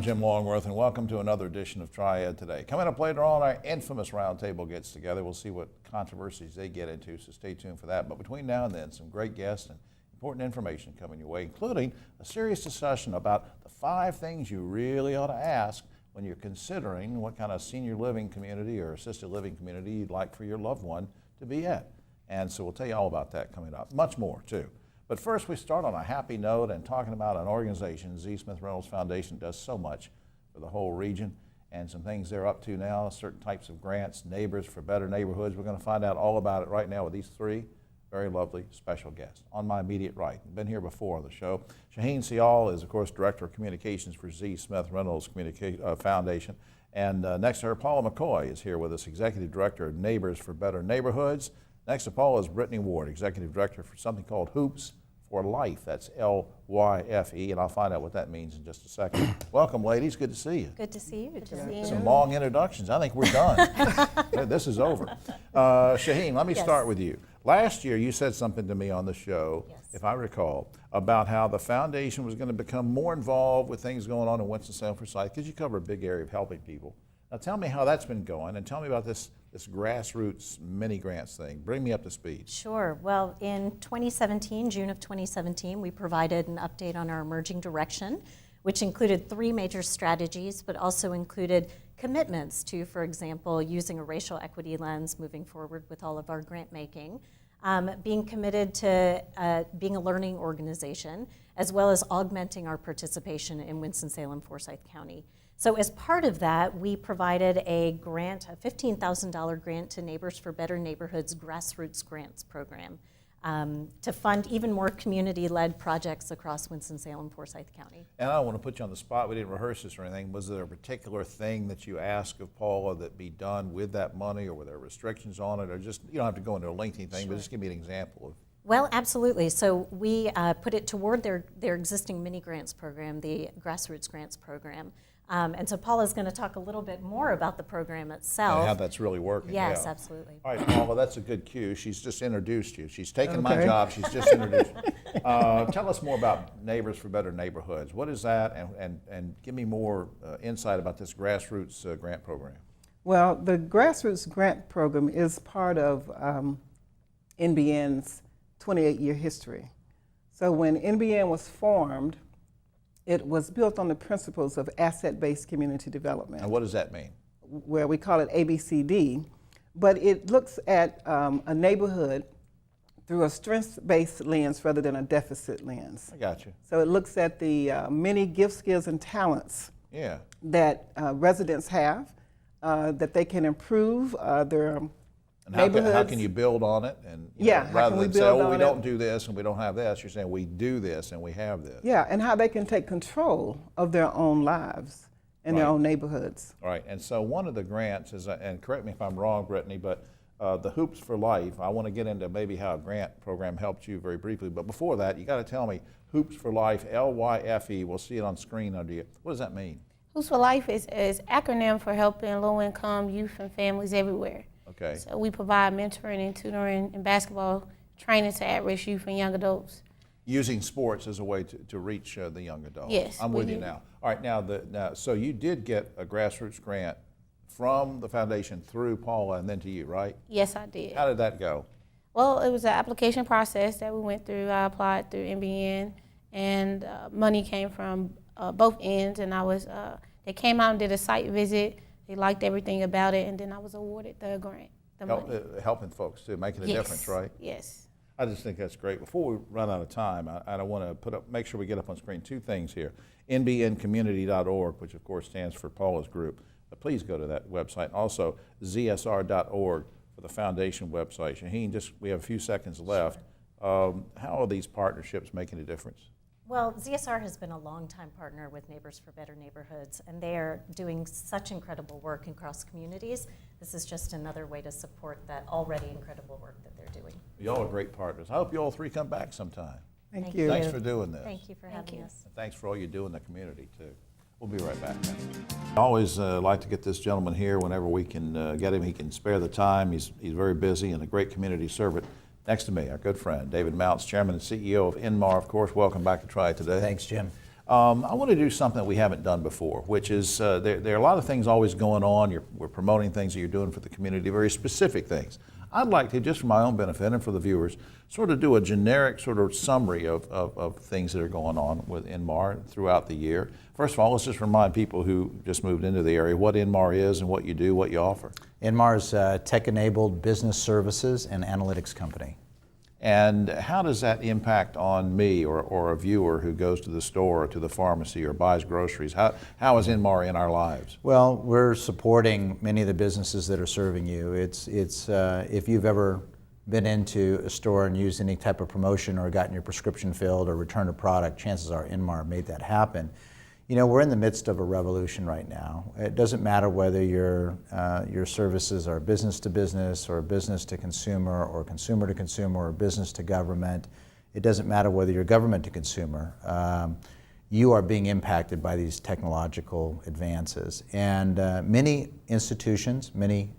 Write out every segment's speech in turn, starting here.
Jim Longworth, and welcome to another edition of Triad Today. Coming up later on, our infamous roundtable gets together. We'll see what controversies they get into, so stay tuned for that. But between now and then, some great guests and important information coming your way, including a serious discussion about the 5 things you really ought to ask when you're considering what kind of senior living community or assisted living community you'd like for your loved one to be at. And so we'll tell you all about that coming up. Much more, too. But first, we start on a happy note and talking about an organization, Z. Smith Reynolds Foundation, does so much for the whole region, and some things they're up to now, certain types of grants, Neighbors for Better Neighborhoods. We're going to find out all about it right now with these 3 very lovely special guests. On my immediate right, been here before on the show, Shaheen Sial is, of course, Director of Communications for Z. Smith Reynolds Foundation. And next to her, Paula McCoy is here with us, Executive Director of Neighbors for Better Neighborhoods. Next to Paula is Brittany Ward, Executive Director for something called Hoops for Life. That's L-Y-F-E, and I'll find out what that means in just a second. Welcome, ladies. Good to see you. Good to see you. Good to see you. Some long introductions. I think we're done. This is over. Shaheen, let me start with you. Last year, you said something to me on the show, if I recall, about how the foundation was going to become more involved with things going on in Winston-Salem for Sight, because you cover a big area of helping people. Now, tell me how that's been going, and tell me about this grassroots mini grants thing. Bring me up to speed. Sure. Well, in 2017, June of 2017, we provided an update on our emerging direction, which included 3 major strategies, but also included commitments to, for example, using a racial equity lens moving forward with all of our grant making, being committed to being a learning organization, as well as augmenting our participation in Winston-Salem, Forsyth County. So as part of that, we provided a grant, a $15,000 grant to Neighbors for Better Neighborhoods Grassroots Grants Program to fund even more community-led projects across Winston-Salem, Forsyth County. And I don't want to put you on the spot. We didn't rehearse this or anything. Was there a particular thing that you asked of Paula that be done with that money, or were there restrictions on it, or just, you don't have to go into a lengthy thing, but just give me an example of. Well, absolutely. So we put it toward their existing mini grants program, the Grassroots Grants Program. And so Paula's going to talk a little bit more about the program itself. And how that's really working. Yes, yeah. Absolutely. All right, Paula, that's a good cue. She's just introduced you. She's taken my job. She's just introduced you. Tell us more about Neighbors for Better Neighborhoods. What is that? And give me more insight about this grassroots grant program. Well, the Grassroots Grant Program is part of NBN's 28-year history. So when NBN was formed, it was built on the principles of asset-based community development. And what does that mean? Where we call it ABCD, but it looks at a neighborhood through a strengths-based lens rather than a deficit lens. I got you. So it looks at the many gifts, skills, and talents that residents have, that they can improve their and neighborhoods. How can you build on it? And rather than say, oh, we don't do this and we don't have this, you're saying we do this and we have this. Yeah, and how they can take control of their own lives and their own neighborhoods. All right, and so one of the grants is, and correct me if I'm wrong, Brittany, but the Hoops for Life, I want to get into maybe how a grant program helped you very briefly, but before that, you got to tell me, Hoops for Life, L-Y-F-E, we'll see it on screen under you. What does that mean? Hoops for Life is acronym for helping low-income youth and families everywhere. Okay. So we provide mentoring and tutoring and basketball training to at-risk youth and young adults. Using sports as a way to reach the young adults. Yes. I'm with you now. All right, now, so you did get a grassroots grant from the foundation through Paula and then to you, right? Yes, I did. How did that go? Well, it was an application process that we went through. I applied through NBN, and money came from both ends, and they came out and did a site visit. They liked everything about it, and then I was awarded the grant, money. Helping folks too, making a difference, right? Yes. I just think that's great. Before we run out of time, I want to make sure we get up on screen 2 things here. nbncommunity.org, which of course stands for Paula's group. But please go to that website. Also, zsr.org for the foundation website. Shaheen, we have a few seconds left. How are these partnerships making a difference? Well, ZSR has been a longtime partner with Neighbors for Better Neighborhoods, and they are doing such incredible work across communities. This is just another way to support that already incredible work that they're doing. Y'all are great partners. I hope you all 3 come back sometime. Thank you. Thanks for doing this. Thank you for having us. And thanks for all you do in the community, too. We'll be right back. I always like to get this gentleman here whenever we can get him. He can spare the time. He's very busy and a great community servant. Next to me, our good friend, David Mounts, Chairman and CEO of Inmar, of course. Welcome back to Triad Today. Thanks, Jim. I want to do something that we haven't done before, which is there are a lot of things always going on. We're promoting things that you're doing for the community, very specific things. I'd like to, just for my own benefit and for the viewers, sort of do a generic sort of summary of things that are going on with INMAR throughout the year. First of all, let's just remind people who just moved into the area what INMAR is and what you do, what you offer. INMAR is a tech-enabled business services and analytics company. And how does that impact on me or a viewer who goes to the store or to the pharmacy or buys groceries? How is INMAR in our lives? Well, we're supporting many of the businesses that are serving you. It's if you've ever been into a store and used any type of promotion or gotten your prescription filled or returned a product, chances are INMAR made that happen. You know, we're in the midst of a revolution right now. It doesn't matter whether your services are business to business or business to consumer or consumer to consumer or business to government. It doesn't matter whether you're government to consumer. You are being impacted by these technological advances. And many institutions, many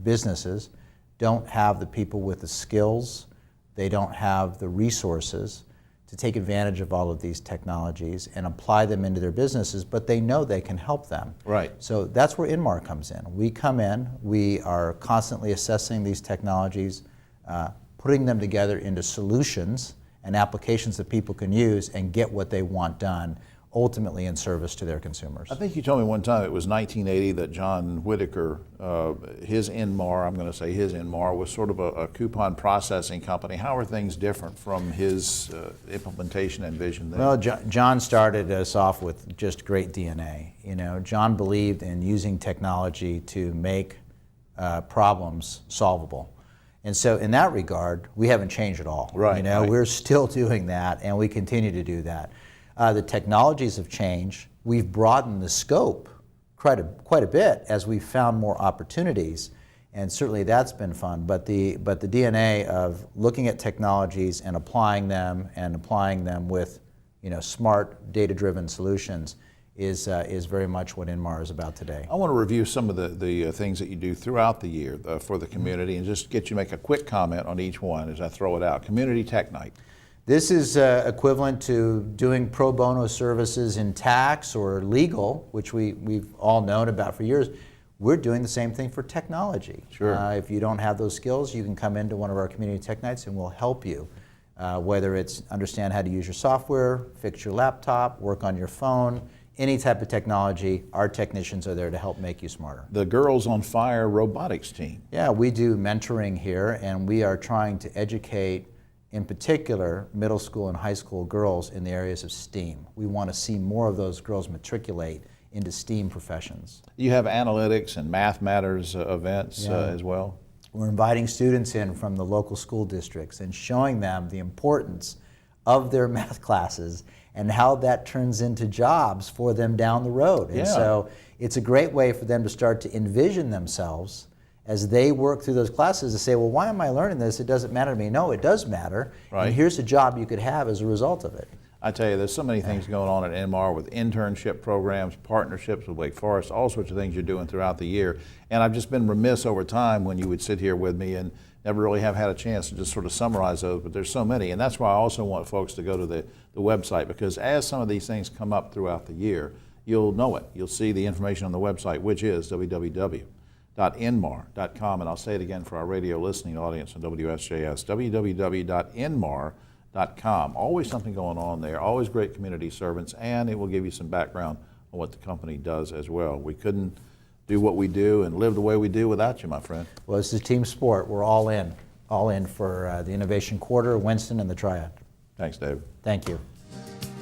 businesses don't have the people with the skills, they don't have the resources to take advantage of all of these technologies and apply them into their businesses, but they know they can help them. Right. So that's where INMAR comes in. We come in, we are constantly assessing these technologies, putting them together into solutions and applications that people can use and get what they want done, ultimately in service to their consumers. I think you told me one time it was 1980 that John Whitaker, his INMAR, I'm going to say his INMAR, was sort of a coupon processing company. How are things different from his implementation and vision then? Well, John started us off with just great DNA. You know, John believed in using technology to make problems solvable. And so in that regard, we haven't changed at all. Right, you know, right. We're still doing that, and we continue to do that. The technologies have changed. We've broadened the scope quite a bit as we've found more opportunities, and certainly that's been fun. But the DNA of looking at technologies and applying them with, you know, smart, data-driven solutions is very much what INMAR is about today. I want to review some of the things that you do throughout the year for the community and just get you to make a quick comment on each one as I throw it out. Community Tech Night. This is equivalent to doing pro bono services in tax or legal, which we've all known about for years. We're doing the same thing for technology. Sure. If you don't have those skills, you can come into one of our community tech nights and we'll help you. Whether it's understand how to use your software, fix your laptop, work on your phone, any type of technology, our technicians are there to help make you smarter. The Girls on Fire robotics team. Yeah, we do mentoring here, and we are trying to educate, in particular, middle school and high school girls in the areas of STEAM. We want to see more of those girls matriculate into STEAM professions. You have analytics and Math Matters events as well. We're inviting students in from the local school districts and showing them the importance of their math classes and how that turns into jobs for them down the road. And so it's a great way for them to start to envision themselves as they work through those classes to say, well, why am I learning this? It doesn't matter to me. No, it does matter. Right. And here's a job you could have as a result of it. I tell you, there's so many things going on at INMAR with internship programs, partnerships with Wake Forest, all sorts of things you're doing throughout the year. And I've just been remiss over time when you would sit here with me and never really have had a chance to just sort of summarize those, but there's so many. And that's why I also want folks to go to the website, because as some of these things come up throughout the year, you'll know it. You'll see the information on the website, which is www.inmar.com. And I'll say it again for our radio listening audience on WSJS, www.inmar.com. Always something going on there, always great community servants, and it will give you some background on what the company does as well. We couldn't do what we do and live the way we do without you, my friend. Well, this is a team sport. We're all in for the Innovation Quarter, Winston, and the Triad. Thanks, David. Thank you.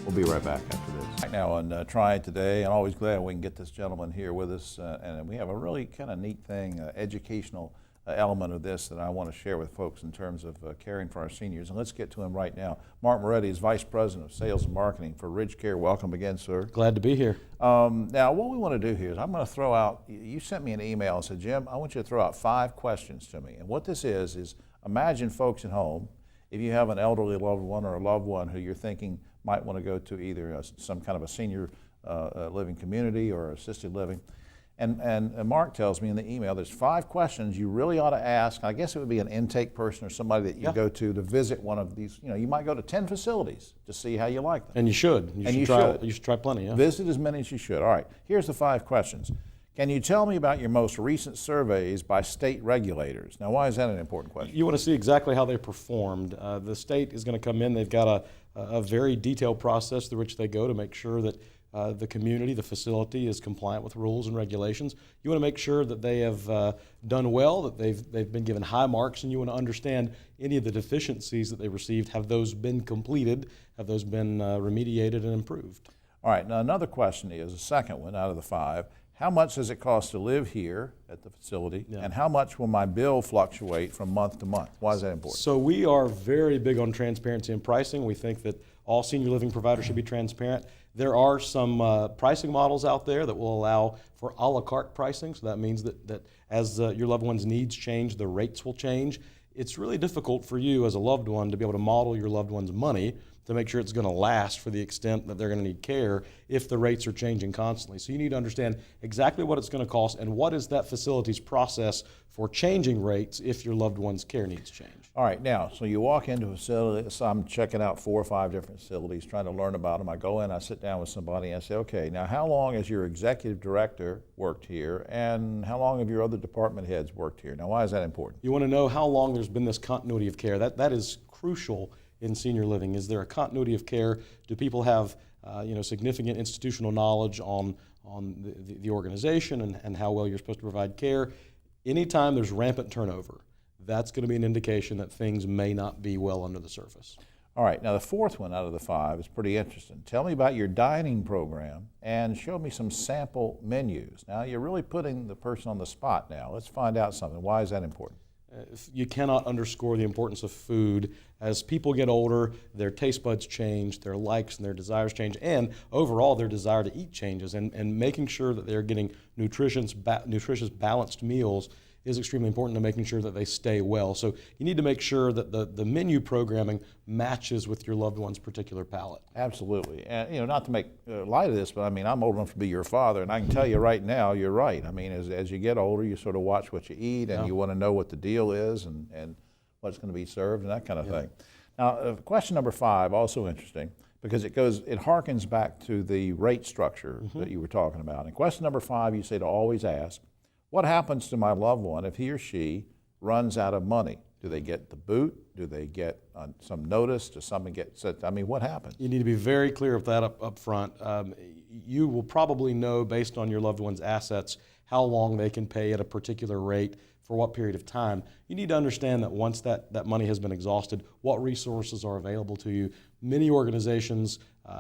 We'll be right back after this. Back now on Triad Today, and always glad we can get this gentleman here with us, and we have a really kind of neat thing, educational element of this that I want to share with folks in terms of caring for our seniors. And let's get to him right now. Mark Moretti is Vice President of Sales and Marketing for Ridge Care. Welcome again, sir. Glad to be here. Now, what we want to do here is I'm going to throw out, you sent me an email and said, Jim, I want you to throw out 5 questions to me. And what this is imagine folks at home, if you have an elderly loved one or a loved one who you're thinking might want to go to either some kind of a senior living community or assisted living, And Mark tells me in the email there's 5 questions you really ought to ask. I guess it would be an intake person or somebody that you go to visit one of these. You know, you might go to 10 facilities to see how you like them. And you should. You should try plenty, yeah. Visit as many as you should. All right, here's the 5 questions. Can you tell me about your most recent surveys by state regulators? Now, why is that an important question? You want to see exactly how they performed. The state is going to come in. They've got a very detailed process through which they go to make sure that the community, the facility, is compliant with rules and regulations. You want to make sure that they have done well, that they've been given high marks, and you want to understand any of the deficiencies that they received. Have those been completed? Have those been remediated and improved? All right, now another question is, the second one out of the 5, how much does it cost to live here at the facility, and how much will my bill fluctuate from month to month? Why is that important? So we are very big on transparency and pricing. We think that all senior living providers should be transparent. There are some pricing models out there that will allow for a la carte pricing. So that means that as your loved one's needs change, the rates will change. It's really difficult for you as a loved one to be able to model your loved one's money to make sure it's going to last for the extent that they're going to need care if the rates are changing constantly. So you need to understand exactly what it's going to cost and what is that facility's process for changing rates if your loved one's care needs change. All right, now, so you walk into a facility, so I'm checking out 4 or 5 different facilities, trying to learn about them. I go in, I sit down with somebody, and I say, okay, now how long has your executive director worked here, and how long have your other department heads worked here? Now, why is that important? You want to know how long there's been this continuity of care. That is crucial in senior living. Is there a continuity of care? Do people have significant institutional knowledge on the organization and how well you're supposed to provide care? Anytime there's rampant turnover, that's going to be an indication that things may not be well under the surface. All right, now the 4th one out of the 5 is pretty interesting. Tell me about your dining program and show me some sample menus. Now, you're really putting the person on the spot now. Let's find out something. Why is that important? You cannot underscore the importance of food. As people get older, their taste buds change, their likes and their desires change, and overall their desire to eat changes. And making sure that they're getting nutritious, balanced meals is extremely important to making sure that they stay well. So you need to make sure that the menu programming matches with your loved one's particular palate. Absolutely. And, not to make light of this, but I mean, I'm old enough to be your father, and I can tell you right now, you're right. I mean, as you get older, you sort of watch what you eat, and you want to know what the deal is and what's going to be served and that kind of thing. Now, question number 5, also interesting, because it harkens back to the rate structure that you were talking about. And question number 5, you say to always ask, what happens to my loved one if he or she runs out of money? Do they get the boot? Do they get some notice? Does something get set? I mean, what happens? You need to be very clear of that up front. You will probably know, based on your loved one's assets, how long they can pay at a particular rate for what period of time. You need to understand that once that money has been exhausted, what resources are available to you. Many organizations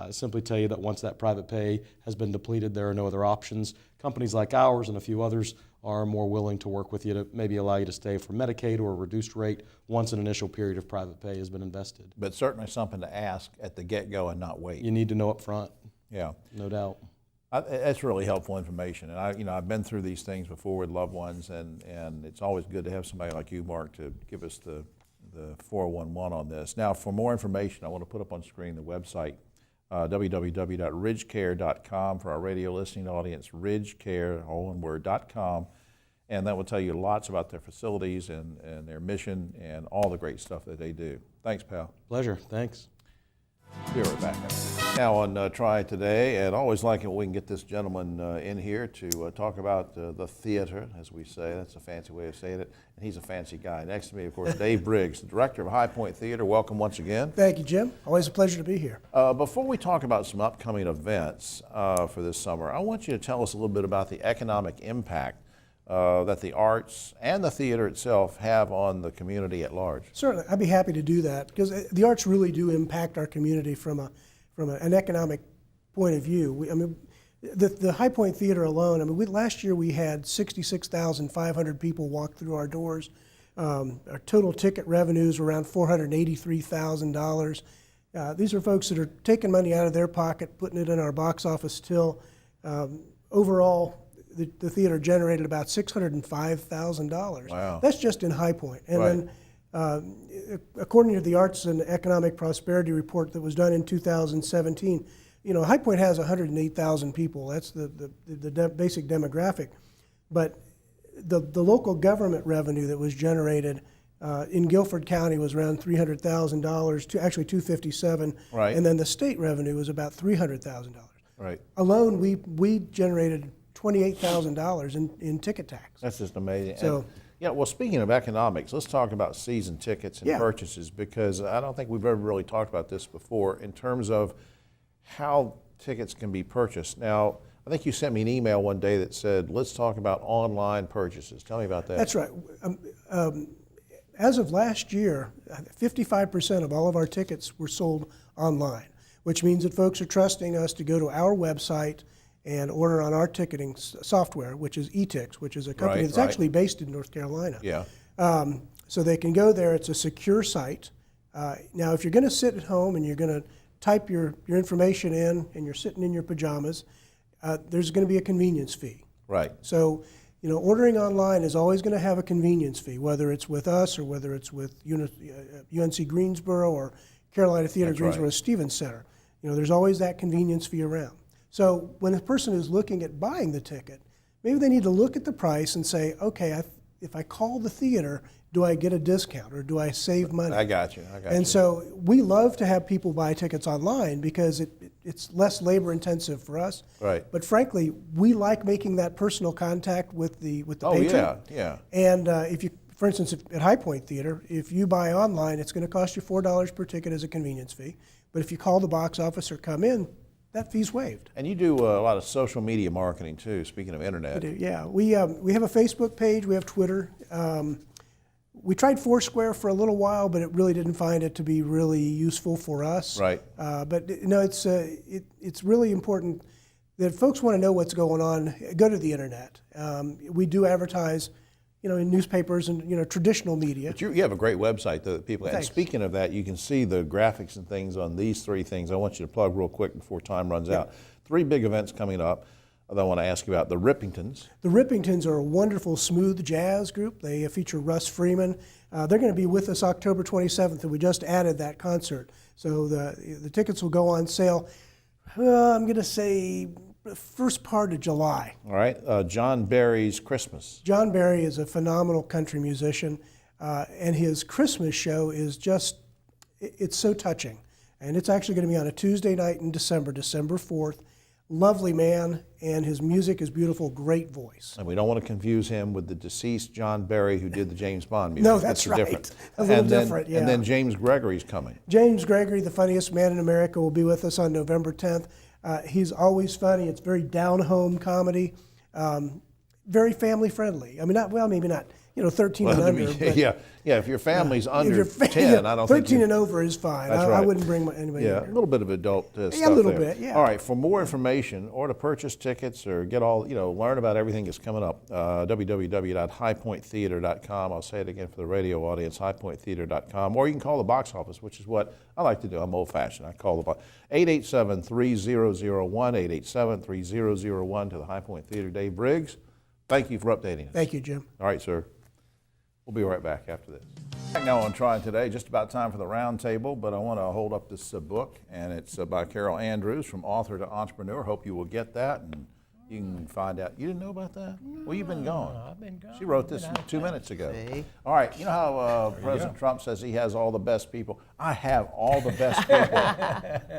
simply tell you that once that private pay has been depleted, there are no other options. Companies like ours and a few others are more willing to work with you to maybe allow you to stay for Medicaid or a reduced rate once an initial period of private pay has been invested. But certainly something to ask at the get-go and not wait. You need to know up front. Yeah. No doubt. That's really helpful information, and I've been through these things before with loved ones, and it's always good to have somebody like you, Mark, to give us the 411 on this. Now, for more information, I want to put up on screen the website, www.ridgecare.com for our radio listening audience, ridgecare, all one word, .com, and that will tell you lots about their facilities and their mission and all the great stuff that they do. Thanks, pal. Pleasure. Thanks. Be right back. Now on Triad Today, and always like it when we can get this gentleman in here to talk about the theater, as we say. That's a fancy way of saying it, and he's a fancy guy. Next to me, of course, Dave Briggs, the director of High Point Theater. Welcome once again. Thank you, Jim. Always a pleasure to be here. Before we talk about some upcoming events for this summer, I want you to tell us a little bit about the economic impact that the arts and the theater itself have on the community at large. Certainly, I'd be happy to do that because the arts really do impact our community from an economic point of view. The High Point Theater alone, last year we had 66,500 people walk through our doors. Our total ticket revenues were around $483,000. These are folks that are taking money out of their pocket, putting it in our box office till. Overall, the theater generated about $605,000. Wow. That's just in High Point. And right. Then, according to the Arts and Economic Prosperity Report that was done in 2017, High Point has 108,000 people. That's the basic demographic. But the local government revenue that was generated in Guilford County was around $300,000, to actually $257,000. Right. And then the state revenue was about $300,000. Right. Alone, we generated $28,000 in ticket tax. That's just amazing. So- And, yeah, well, speaking of economics, let's talk about season tickets and Yeah. purchases, because I don't think we've ever really talked about this before in terms of how tickets can be purchased. Now, I think you sent me an email one day that said, let's talk about online purchases. Tell me about that. That's right. As of last year, 55% of all of our tickets were sold online, which means that folks are trusting us to go to our website and order on our ticketing software, which is eTix, which is a company Right, that's right. actually based in North Carolina. Yeah. So they can go there. It's a secure site. Now, if you're going to sit at home and you're going to type your information in and you're sitting in your pajamas, there's going to be a convenience fee. Right. So, ordering online is always going to have a convenience fee, whether it's with us or whether it's with UNC Greensboro or Carolina Theater That's Greensboro right. Stevens Center. There's always that convenience fee around. So when a person is looking at buying the ticket, maybe they need to look at the price and say, okay, if I call the theater, do I get a discount or do I save money? I got you. And so we love to have people buy tickets online because it's less labor intensive for us. Right. But frankly, we like making that personal contact with the Oh, patron. yeah. And if you, for instance, at High Point Theater, if you buy online, it's going to cost you $4 per ticket as a convenience fee. But if you call the box office or come in, that fee's waived. And you do a lot of social media marketing too, speaking of internet. Yeah, we have a Facebook page, we have Twitter. We tried Foursquare for a little while, but it really didn't find it to be really useful for us. Right. But it's really important that folks want to know what's going on. Go to the internet. We do advertise, in newspapers and traditional media. But you have a great website that people. And Thanks. speaking of that, you can see the graphics and things on these three things. I want you to plug real quick before time runs out. 3 big events coming up that I want to ask you about. The Rippingtons. The Rippingtons are a wonderful smooth jazz group. They feature Russ Freeman. They're going to be with us October 27th, and we just added that concert. So the tickets will go on sale, I'm going to say, the first part of July. All right. John Barry's Christmas. John Barry is a phenomenal country musician, and his Christmas show is it's so touching. And it's actually going to be on a Tuesday night in December 4th. Lovely man, and his music is beautiful, great voice. And we don't want to confuse him with the deceased John Barry who did the James Bond music. No, that's right. different. A little And then- different, yeah. And then James Gregory's coming. James Gregory, the funniest man in America, will be with us on November 10th. He's always funny. It's very down-home comedy, very family-friendly. I mean, maybe not, 13 and Well, under. but, yeah. If your family's if under you're 10, I don't think 13 you- and over is fine. That's I right. wouldn't bring anybody Yeah, a younger. little bit of adult stuff a little there. bit, yeah. All right, for more information or to purchase tickets or get learn about everything that's coming up, www.highpointtheater.com. I'll say it again for the radio audience, highpointtheater.com. Or you can call the box office, which is what I like to do. I'm old-fashioned. I call the box. 887-3001, 887-3001 to the High Point Theater. Dave Briggs, thank you for updating us. Thank you, Jim. All right, sir. We'll be right back after this. Now on Triad Today, just about time for the round table, but I want to hold up this book, and it's by Carol Andrews, From Author to Entrepreneur. Hope you will get that, and you can find out. You didn't know about that? Well, you've been gone. I've been gone. She wrote this 2 minutes ago. All right, you know how President Trump says he has all the best people? I have all the best people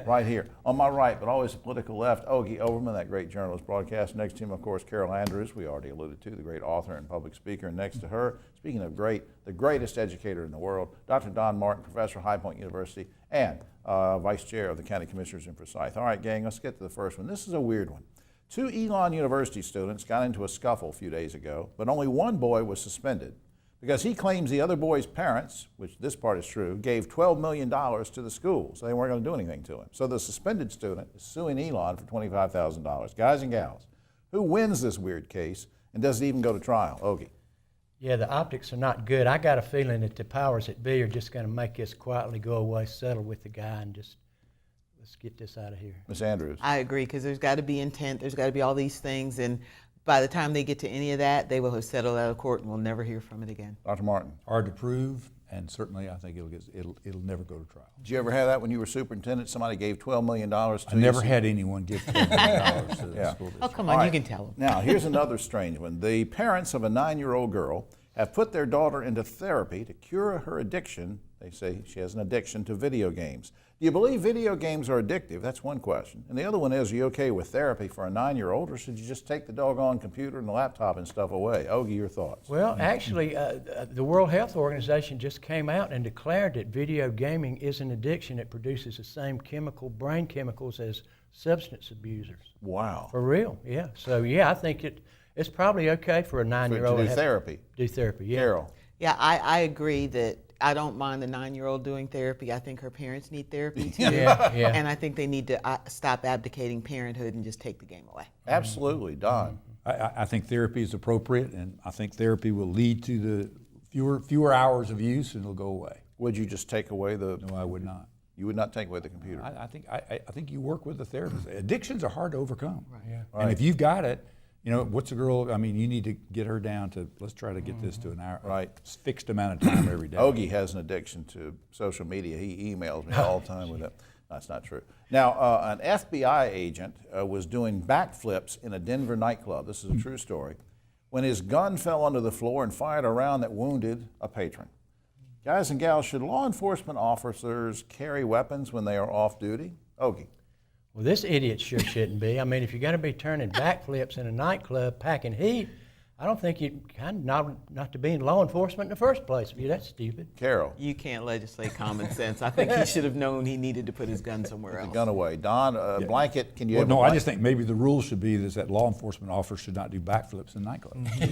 right here. On my right, but always the political left, Ogie Overman, that great journalist broadcast. Next to him, of course, Carol Andrews, we already alluded to, the great author and public speaker. And next to her, speaking of great, the greatest educator in the world, Dr. Don Martin, professor at High Point University, and vice chair of the County Commissioners in Forsyth. All right, gang, let's get to the first one. This is a weird one. 2 Elon University students got into a scuffle a few days ago, but only one boy was suspended because he claims the other boy's parents, which this part is true, gave $12 million to the school, so they weren't going to do anything to him. So the suspended student is suing Elon for $25,000. Guys and gals, who wins this weird case, and does it even go to trial? Ogie. Yeah, the optics are not good. I got a feeling that the powers that be are just going to make this quietly go away, settle with the guy, and just let's get this out of here. Ms. Andrews. I agree, because there's got to be intent, there's got to be all these things, and by the time they get to any of that, they will have settled out of court and we'll never hear from it again. Dr. Martin. Hard to prove, and certainly I think it'll never go to trial. Did you ever have that when you were superintendent? Somebody gave $12 million to I you? never had anyone give $12 million to the Yeah. school district. Oh, come All on, right. you can tell them. Now, here's another strange one. The parents of a 9-year-old girl have put their daughter into therapy to cure her addiction. They say she has an addiction to video games. Do you believe video games are addictive? That's one question. And the other one is, are you okay with therapy for a 9-year-old, or should you just take the doggone computer and the laptop and stuff away? Ogie, your thoughts? Well, actually, the World Health Organization just came out and declared that video gaming is an addiction. It produces the same brain chemicals as substance abusers. Wow. For real, yeah. So, yeah, I think it's probably okay for a 9-year-old To do therapy. Do therapy, yeah. Carol. Yeah, I agree that I don't mind the 9-year-old doing therapy. I think her parents need therapy too. Yeah, yeah. And I think they need to stop abdicating parenthood and just take the game away. Absolutely. Don. I think therapy is appropriate, and I think therapy will lead to the fewer hours of use, and it'll go away. Would you just take away the... No, I would not. You would not take away the computer? I think you work with the therapist. Addictions are hard to overcome. Right. Yeah. And if you've got it, what's a girl, you need to get her down to, let's try to get this to an hour, Right. fixed amount of time every day. Ogie has an addiction to social media. He emails me all the time with it. That's not true. Now, an FBI agent was doing backflips in a Denver nightclub. This is a true story. When his gun fell onto the floor and fired a round that wounded a patron. Guys and gals, should law enforcement officers carry weapons when they are off duty? Ogie. Well, this idiot sure shouldn't be. I mean, if you're going to be turning backflips in a nightclub, packing heat, I don't think you kind of not to be in law enforcement in the first place. That's stupid. Carol. You can't legislate common sense. I think he should have known he needed to put his gun somewhere The else. gun away. Don, blanket, can you Well, have no, a I blanket? just think maybe the rule should be that law enforcement officers should not do backflips in nightclubs.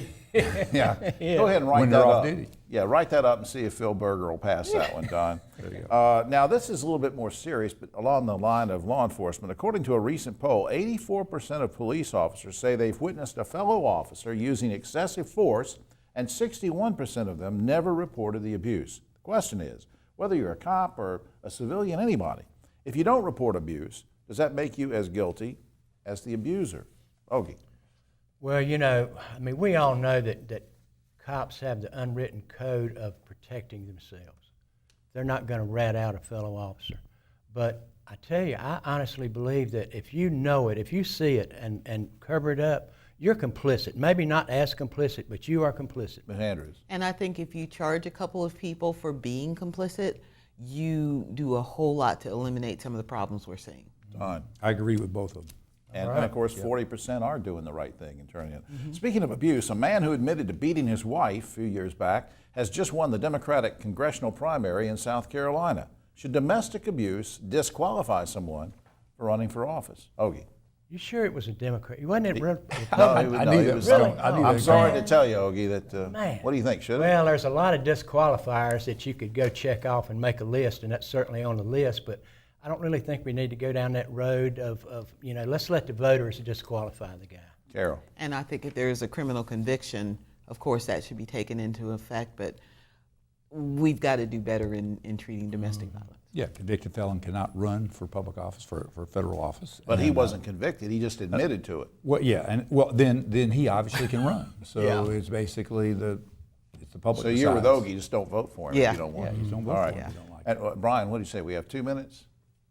Yeah. Go ahead and write When that they're off up. duty. Yeah, write that up and see if Phil Berger will pass that one, Don. There you go. Now, this is a little bit more serious, but along the line of law enforcement. According to a recent poll, 84% of police officers say they've witnessed a fellow officer using excessive force, and 61% of them never reported the abuse. The question is, whether you're a cop or a civilian, anybody, if you don't report abuse, does that make you as guilty as the abuser? Ogie. Well, we all know that cops have the unwritten code of protecting themselves. They're not going to rat out a fellow officer. But I tell you, I honestly believe that if you know it, if you see it and cover it up, you're complicit. Maybe not as complicit, but you are complicit. Ms. Andrews. And I think if you charge a couple of people for being complicit, you do a whole lot to eliminate some of the problems we're seeing. Don. I agree with both of them. And of course, 40% are doing the right thing and turning in. Speaking of abuse, a man who admitted to beating his wife a few years back has just won the Democratic congressional primary in South Carolina. Should domestic abuse disqualify someone for running for office? Ogie. You sure it was a Democrat? You wasn't it Republican? I knew that was coming. I knew that I'm was sorry coming. to tell you, Ogie, that, Man. what do you think, should it? Well, there's a lot of disqualifiers that you could go check off and make a list, and that's certainly on the list, but I don't really think we need to go down that road of let's let the voters disqualify the guy. Carol. And I think if there is a criminal conviction, of course that should be taken into effect, but we've got to do better in treating domestic violence. Yeah, convicted felon cannot run for public office, for federal office. But he And, wasn't convicted, he just admitted to it. Well, yeah, then he obviously can run. So Yeah. it's basically the public. So you're with decides. Ogie, just don't vote for him Yeah. if you don't want Yeah, to. just don't vote All for right. him if you don't like And, Brian, what do you say? We have 2 minutes?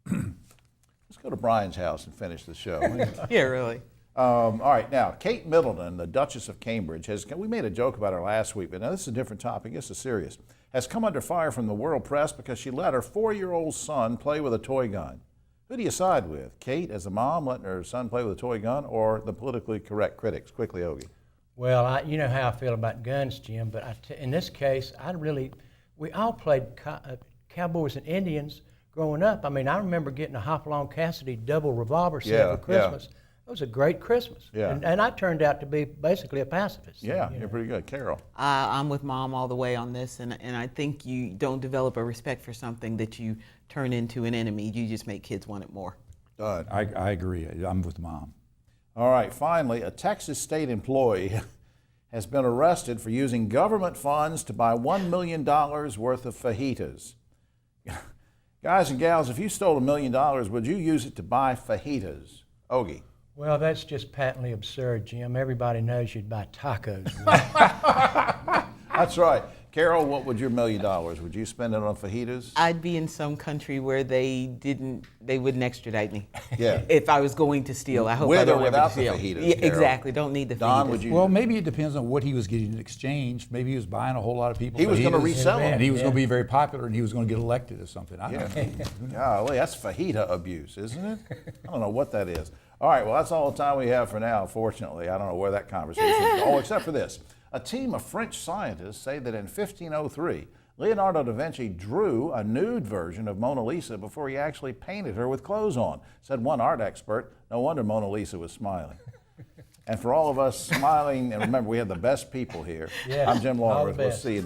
Let's go to Brian's house and finish the show. Yeah, really. All right, now, Kate Middleton, the Duchess of Cambridge, we made a joke about her last week, but now this is a different topic, this is serious, has come under fire from the world press because she let her 4-year-old son play with a toy gun. Who do you side with? Kate, as a mom, letting her son play with a toy gun, or the politically correct critics? Quickly, Ogie. Well, you know how I feel about guns, Jim, but in this case, we all played cowboys and Indians growing up. I mean, I remember getting a Hopalong Cassidy double revolver set Yeah, for Christmas. It was a great Christmas. Yeah. And I turned out to be basically a pacifist. Yeah, you you're know. pretty good. Carol. I'm with Mom all the way on this, and I think you don't develop a respect for something that you turn into an enemy. You just make kids want it more. Done. I agree. I'm with Mom. All right, finally, a Texas state employee has been arrested for using government funds to buy $1 million worth of fajitas. Guys and gals, if you stole $1 million, would you use it to buy fajitas? Ogie. Well, that's just patently absurd, Jim. Everybody knows you'd buy tacos. That's right. Carol, what would your $1 million? Would you spend it on fajitas? I'd be in some country where they wouldn't extradite me. Yeah. If I was going to steal, I hope With I or don't ever without the steal. fajitas, Yeah, Carol? exactly. Don't need the Don, fajitas. would you? Well, maybe it depends on what he was getting in exchange. Maybe he was buying a whole lot of people. He was gonna fajitas, resell them. and he was Yeah. going to be very popular, and he was going to get elected or something. I don't know. Golly, that's fajita abuse, isn't it? I don't know what that is. All right, well, that's all the time we have for now, fortunately. I don't know where that conversation is. Oh, except for this. A team of French scientists say that in 1503, Leonardo da Vinci drew a nude version of Mona Lisa before he actually painted her with clothes on. Said one art expert, no wonder Mona Lisa was smiling. And for all of us smiling, and remember, we have the best people here. Yes, I'm Jim all the Longworth. We'll best. see you next